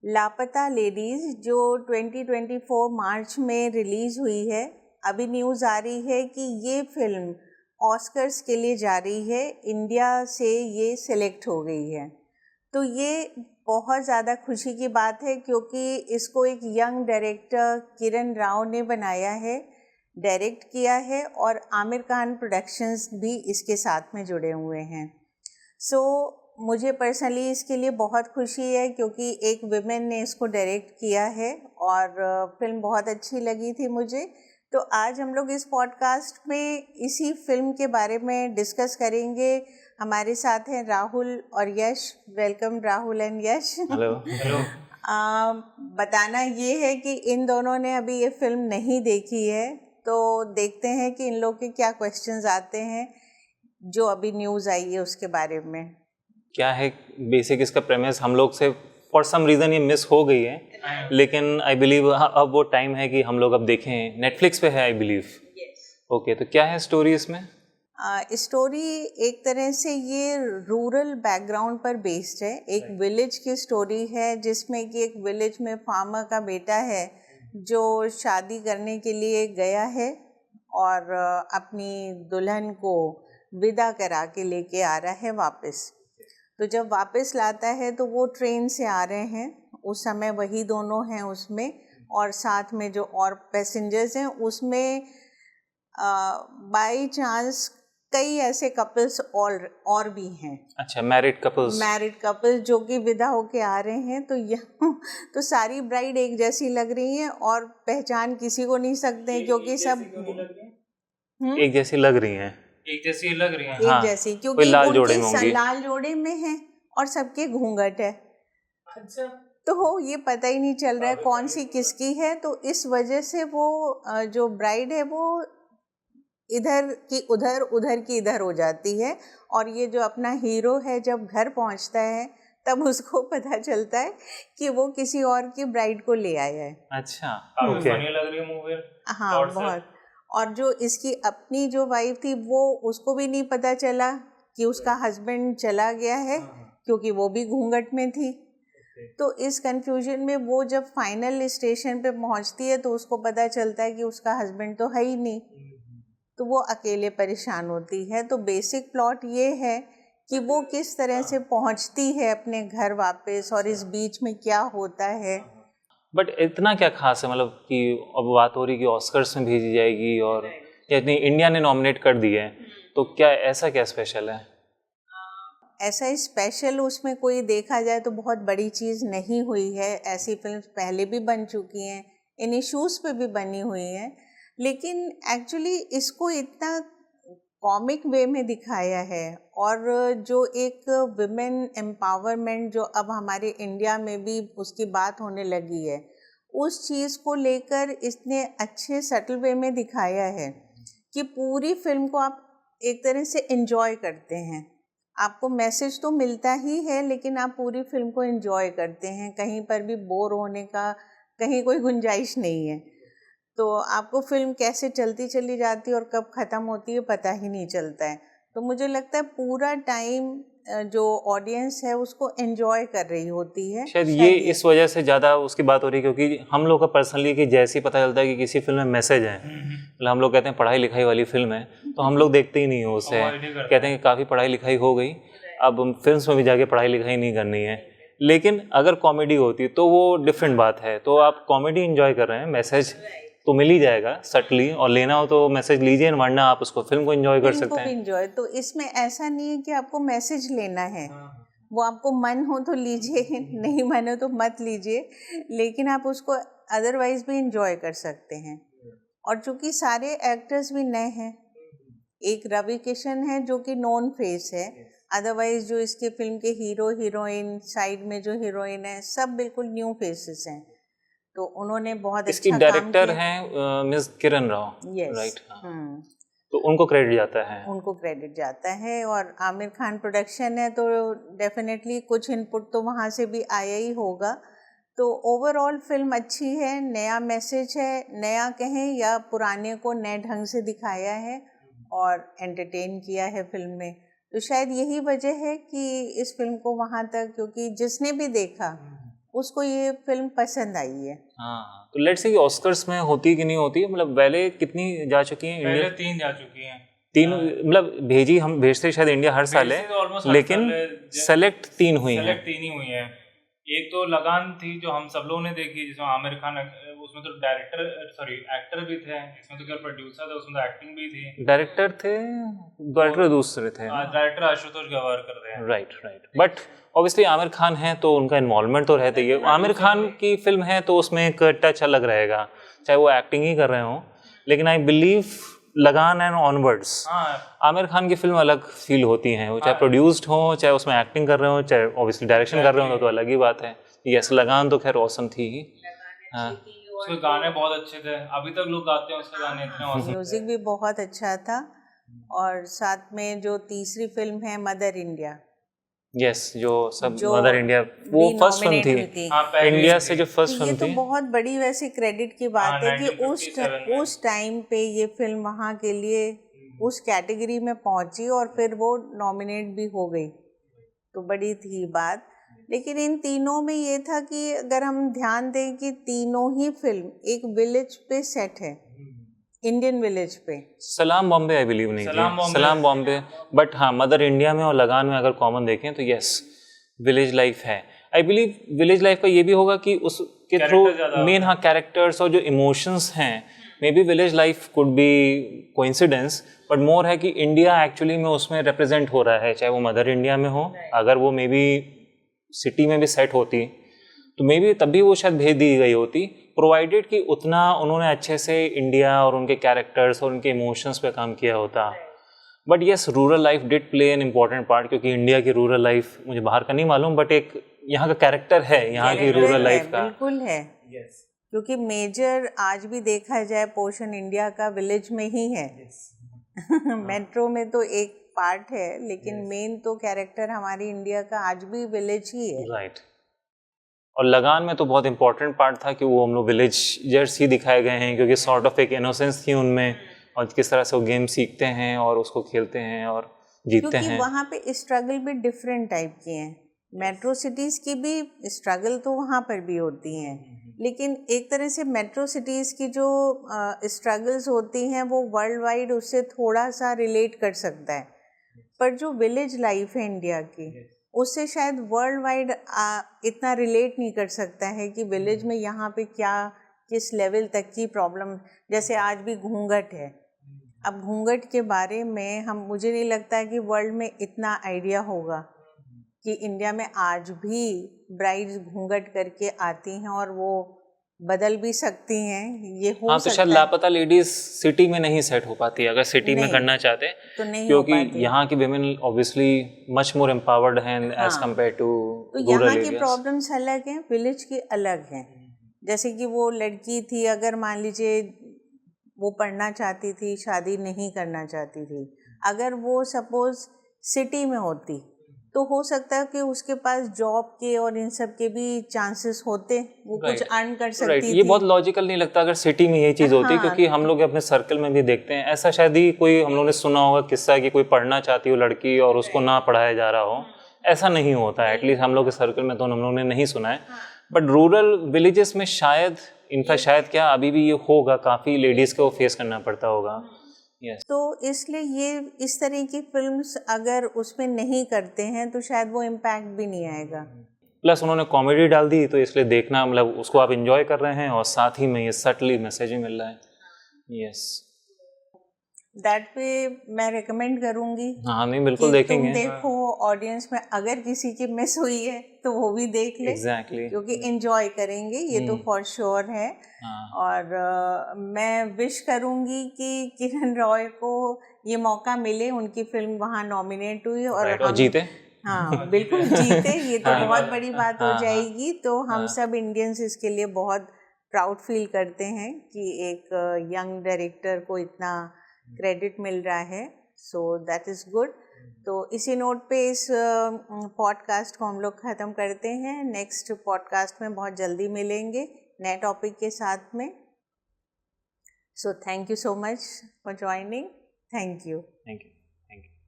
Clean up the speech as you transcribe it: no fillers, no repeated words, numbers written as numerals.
लापता लेडीज़ जो 2024 मार्च में रिलीज़ हुई है, अभी न्यूज़ आ रही है कि ये फिल्म ऑस्कर्स के लिए जा रही है, इंडिया से ये सिलेक्ट हो गई है। तो ये बहुत ज़्यादा खुशी की बात है क्योंकि इसको एक यंग डायरेक्टर किरण राव ने बनाया है, डायरेक्ट किया है और आमिर खान प्रोडक्शंस भी इसके साथ में जुड़े हुए हैं। मुझे पर्सनली इसके लिए बहुत खुशी है क्योंकि एक विमेन ने इसको डायरेक्ट किया है और फिल्म बहुत अच्छी लगी थी मुझे। तो आज हम लोग इस पॉडकास्ट में इसी फिल्म के बारे में डिस्कस करेंगे। हमारे साथ हैं राहुल और Yash. Welcome Rahul and Yash. Hello. बताना ये है कि इन दोनों ने अभी ये फिल्म नहीं देखी है, तो देखते हैं कि इन लोग के क्या क्वेश्चंस आते हैं जो अभी न्यूज़ आई है उसके बारे में। क्या है बेसिक इसका प्रेमिस, हम लोग से फॉर सम रीज़न ये मिस हो गई है, लेकिन आई बिलीव अब वो टाइम है कि हम लोग अब देखें। नेटफ्लिक्स पे है आई बिलीव। ओके, तो क्या है स्टोरी इसमें? स्टोरी एक तरह से ये रूरल बैकग्राउंड पर बेस्ड है। एक विलेज की स्टोरी है जिसमें कि एक विलेज में फार्मर का बेटा है जो शादी करने के लिए गया है और अपनी दुल्हन को विदा करा के लेके आ रहा है वापस। तो जब वापस लाता है तो वो ट्रेन से आ रहे हैं, उस समय वही दोनों हैं उसमें, और साथ में जो और पैसेंजर्स हैं उसमें बाई चांस कई ऐसे कपल्स और भी हैं। अच्छा, मैरिड कपल्स जो कि विदा होके आ रहे हैं। तो सारी ब्राइड एक जैसी लग रही हैं और पहचान किसी को नहीं सकते क्योंकि सब एक जैसी लग रही हैं। एक जैसी क्योंकि लाल जोड़े में है और सबके घूंघट है। अच्छा। तो ये पता ही नहीं चल रहा है कौन सी किसकी है। तो इस वजह से वो जो ब्राइड है वो इधर की उधर हो जाती है, और ये जो अपना हीरो है जब घर पहुंचता है तब उसको पता चलता है कि वो किसी और की ब्राइड को ले आया है। अच्छा, फनी लग रही है मूवी। हाँ, बहुत। और जो इसकी अपनी जो वाइफ थी वो उसको भी नहीं पता चला कि उसका हस्बैंड चला गया है क्योंकि वो भी घूंघट में थी। तो इस कंफ्यूजन में वो जब फाइनल स्टेशन पे पहुंचती है तो उसको पता चलता है कि उसका हस्बैंड तो है ही नहीं, तो वो अकेले परेशान होती है। तो बेसिक प्लॉट ये है कि वो किस तरह से पहुंचती है अपने घर वापस और इस बीच में क्या होता है। बट इतना क्या खास है, मतलब कि अब बात हो रही कि ऑस्कर्स में भेजी जाएगी और इतनी इंडिया ने नॉमिनेट कर दी है, तो क्या ऐसा क्या स्पेशल है? ऐसा स्पेशल उसमें कोई देखा जाए तो बहुत बड़ी चीज़ नहीं हुई है। ऐसी फिल्म्स पहले भी बन चुकी हैं, इन इश्यूज़ पे भी बनी हुई हैं, लेकिन एक्चुअली इसको इतना कॉमिक वे में दिखाया है। और जो एक विमेन एम्पावरमेंट जो अब हमारे इंडिया में भी उसकी बात होने लगी है, उस चीज़ को लेकर इसने अच्छे सटल वे में दिखाया है कि पूरी फिल्म को आप एक तरह से एंजॉय करते हैं। आपको मैसेज तो मिलता ही है लेकिन आप पूरी फिल्म को एंजॉय करते हैं, कहीं पर भी बोर होने का कहीं कोई गुंजाइश नहीं है। तो आपको फिल्म कैसे चलती चली जाती है और कब ख़त्म होती है पता ही नहीं चलता है। तो मुझे लगता है पूरा टाइम जो ऑडियंस है उसको एंजॉय कर रही होती है। शायद ये इस वजह से ज़्यादा उसकी बात हो रही है क्योंकि हम लोग का पर्सनली कि जैसे ही पता चलता है कि किसी फिल्म में मैसेज है, मतलब हम लोग कहते हैं पढ़ाई लिखाई वाली फिल्म है, तो हम लोग देखते ही नहीं हो उसे, कहते हैं कि काफ़ी पढ़ाई लिखाई हो गई, अब फिल्म में भी जाके पढ़ाई लिखाई नहीं करनी है। लेकिन अगर कॉमेडी होती है तो वो डिफरेंट बात है। तो आप कॉमेडी एंजॉय कर रहे हैं, मैसेज तो मिल ही जाएगा सटली, और लेना हो तो मैसेज लीजिए, वरना आप उसको फिल्म को एंजॉय कर सकते हैं। एंजॉय तो इसमें ऐसा नहीं है कि आपको मैसेज लेना है, वो आपको मन हो तो लीजिए, नहीं मन हो तो मत लीजिए, लेकिन आप उसको अदरवाइज भी एंजॉय कर सकते हैं। और चूँकि सारे एक्टर्स भी नए हैं, एक रवि किशन है जो कि नॉन फेस है, अदरवाइज जो इसके फिल्म के हीरो हीरोइन, साइड में जो हीरोइन है, सब बिल्कुल न्यू फेसेस हैं। तो उन्होंने बहुत अच्छा काम किया। इसकी डायरेक्टर हैं मिस किरण राव, राइट? तो उनको क्रेडिट जाता है और आमिर खान प्रोडक्शन है तो डेफिनेटली कुछ इनपुट तो वहाँ से भी आया ही होगा। तो ओवरऑल फिल्म अच्छी है, नया मैसेज है, नया कहें या पुराने को नए ढंग से दिखाया है और एंटरटेन किया है फिल्म में। तो शायद यही वजह है कि इस फिल्म को वहाँ तक, क्योंकि जिसने भी देखा उसको ये फिल्म पसंद आई है। हाँ, तो लेट्स से कि ऑस्कर्स में होती कि नहीं होती, मतलब पहले कितनी जा चुकी हैं इंडिया? पहले 3 जा चुकी हैं। तीन, मतलब भेजते शायद इंडिया हर साल भेजते तो है, almost हर लेकिन साल है। सेलेक्ट 3 हुई हैं। सेलेक्ट 3 ही हुई हैं। एक तो लगान थी जो हम सब लोगों ने देखी, जिसमें आमिर खान, उसमें तो एक्टर भी थे, इसमें तो क्या प्रोड्यूसर थे, उसमें तो एक्टिंग भी थी। डायरेक्टर दूसरे थे। डायरेक्टर आशुतोष गवारकर थे। Right, but obviously Aamir Khan है तो उनका इन्वॉल्वमेंट तो रहता ही है। आमिर खान की फिल्म है तो उसमें एक टच अलग रहेगा, चाहे वो एक्टिंग ही कर रहे हो, लेकिन आई बिलीव लगान एंड ऑनवर्ड्स आमिर खान की फिल्म अलग फील होती हैं, वो चाहे प्रोड्यूस्ड हो, चाहे उसमें एक्टिंग कर रहे हो, चाहे ऑब्वियसली डायरेक्शन कर रहे हो, तो अलग ही बात है। यस, लगान तो खैर ऑसम थी ही। हाँ, उसके गाने बहुत अच्छे थे, अभी तक लोग गाते हैं उसके गाने, इतने ऑसम। म्यूजिक भी बहुत अच्छा था। और साथ में जो तीसरी फिल्म है मदर इंडिया, यस, जो मदर इंडिया, वो फर्स्ट फिल्म थी इंडिया से, जो फर्स्ट फिल्म ये तो थी। बहुत बड़ी वैसे क्रेडिट की बात है कि उस टाइम पे ये फिल्म वहाँ के लिए उस कैटेगरी में पहुंची और फिर वो नॉमिनेट भी हो गई, तो बड़ी थी बात। लेकिन इन तीनों में ये था कि अगर हम ध्यान दें कि तीनों ही फिल्म एक विलेज पे सेट है, इंडियन विलेज पे। सलाम बॉम्बे आई बिलीव नहीं थी, सलाम बॉम्बे, बट हाँ मदर इंडिया में और लगान में अगर कॉमन देखें तो यस विलेज लाइफ है। आई बिलीव विलेज लाइफ का ये भी होगा कि उसके थ्रू मेन हाँ कैरेक्टर्स और जो इमोशंस हैं, may be village life could be coincidence, but more है कि इंडिया एक्चुअली में उसमें रिप्रेजेंट हो रहा है, चाहे वो मदर इंडिया में हो, अगर वो मे बी सिटी में भी सेट होती तो मे बी तब भी वो शायद भेज दी गई होती, प्रोवाइडेड कि उतना उन्होंने अच्छे से इंडिया और उनके कैरेक्टर्स और उनके इमोशंस पे काम किया होता। But yes, rural life did play an important part, क्योंकि इंडिया की रूरल लाइफ मुझे बाहर का नहीं मालूम, बट एक यहाँ का कैरेक्टर है यहाँ की रूरल लाइफ का। बिल्कुल है, क्योंकि मेजर आज भी देखा जाए पोर्शन इंडिया का विलेज में ही है। मेट्रो में तो एक पार्ट है, लेकिन मेन तो कैरेक्टर हमारी इंडिया का आज भी विलेज ही है। राइट। और लगान में तो बहुत इंपॉर्टेंट पार्ट था कि वो हम लोग विलेजर्स ही दिखाए गए हैं, क्योंकि सॉर्ट ऑफ एक इनोसेंस थी उनमें, और किस तरह से वो गेम सीखते हैं और उसको खेलते हैं और जीतते हैं। क्योंकि वहाँ पे स्ट्रगल भी डिफरेंट टाइप की हैं। मेट्रो सिटीज़ की भी स्ट्रगल तो वहाँ पर भी होती हैं, लेकिन एक तरह से मेट्रो सिटीज़ की जो स्ट्रगल्स होती हैं वो वर्ल्ड वाइड उससे थोड़ा सा रिलेट कर सकता है, पर जो विलेज लाइफ है इंडिया की उससे शायद वर्ल्ड वाइड इतना रिलेट नहीं कर सकता है कि विलेज में यहाँ पे क्या किस लेवल तक की प्रॉब्लम। जैसे आज भी घूंघट है, अब घूंघट के बारे में मुझे नहीं लगता कि वर्ल्ड में इतना आइडिया होगा कि इंडिया में आज भी ब्राइड्स घूंघट करके आती हैं और वो बदल भी सकती हैं, ये हो सकता है। तो शायद लापता लेडीज सिटी में नहीं सेट हो पाती, अगर सिटी में करना चाहते तो नहीं, क्योंकि यहाँ की women obviously much more empowered हैं एज कम्पेयर टू रूरल यहाँ की प्रॉब्लम्स अलग हैं, विलेज की अलग हैं। जैसे कि वो लड़की थी, अगर मान लीजिए वो पढ़ना चाहती थी, शादी नहीं करना चाहती थी, अगर वो सपोज सिटी में होती तो हो सकता है कि उसके पास जॉब के और इन सब के भी चांसेस होते, वो कुछ अर्न कर सकती थी। ये बहुत लॉजिकल नहीं लगता अगर सिटी में ये चीज़ होती, क्योंकि हम लोग अपने सर्कल में भी देखते हैं ऐसा, शायद ही कोई हम लोगों ने सुना होगा किस्सा कि कोई पढ़ना चाहती हो लड़की और उसको ना पढ़ाया जा रहा हो, ऐसा नहीं होता है। एटलीस्ट हम लोग के सर्कल में तो हम लोगों ने नहीं सुना है, बट रूरल विलेजेस में शायद इनफैक्ट शायद क्या अभी भी ये होगा, काफ़ी लेडीज़ को फेस करना पड़ता होगा। Yes. तो इसलिए ये इस तरह की फिल्म्स अगर उसमें नहीं करते हैं तो शायद वो इम्पैक्ट भी नहीं आएगा। प्लस उन्होंने कॉमेडी डाल दी तो इसलिए देखना, मतलब उसको आप एंजॉय कर रहे हैं और साथ ही में ये सटली मैसेज भी मिल रहा है। यस, दैट पे मैं रेकमेंड करूँगी। हाँ नहीं बिल्कुल देखेंगे। तुम देखो, ऑडियंस में अगर किसी की मिस हुई है तो वो भी देख ले। Exactly. क्योंकि एंजॉय करेंगे, ये तो फॉर श्योर है। और मैं विश करूँगी कि किरण रॉय को ये मौका मिले, उनकी फिल्म वहाँ नॉमिनेट हुई और जीते। हाँ बिल्कुल जीते, ये तो बहुत बड़ी बात हो जाएगी। तो हम सब इंडियंस इसके लिए बहुत प्राउड फील करते हैं कि एक यंग डायरेक्टर को इतना क्रेडिट मिल रहा है, सो दैट इज़ गुड। तो इसी नोट पे इस पॉडकास्ट को हम लोग ख़त्म करते हैं। नेक्स्ट पॉडकास्ट में बहुत जल्दी मिलेंगे नए टॉपिक के साथ में। So thank you so much for joining. Thank you.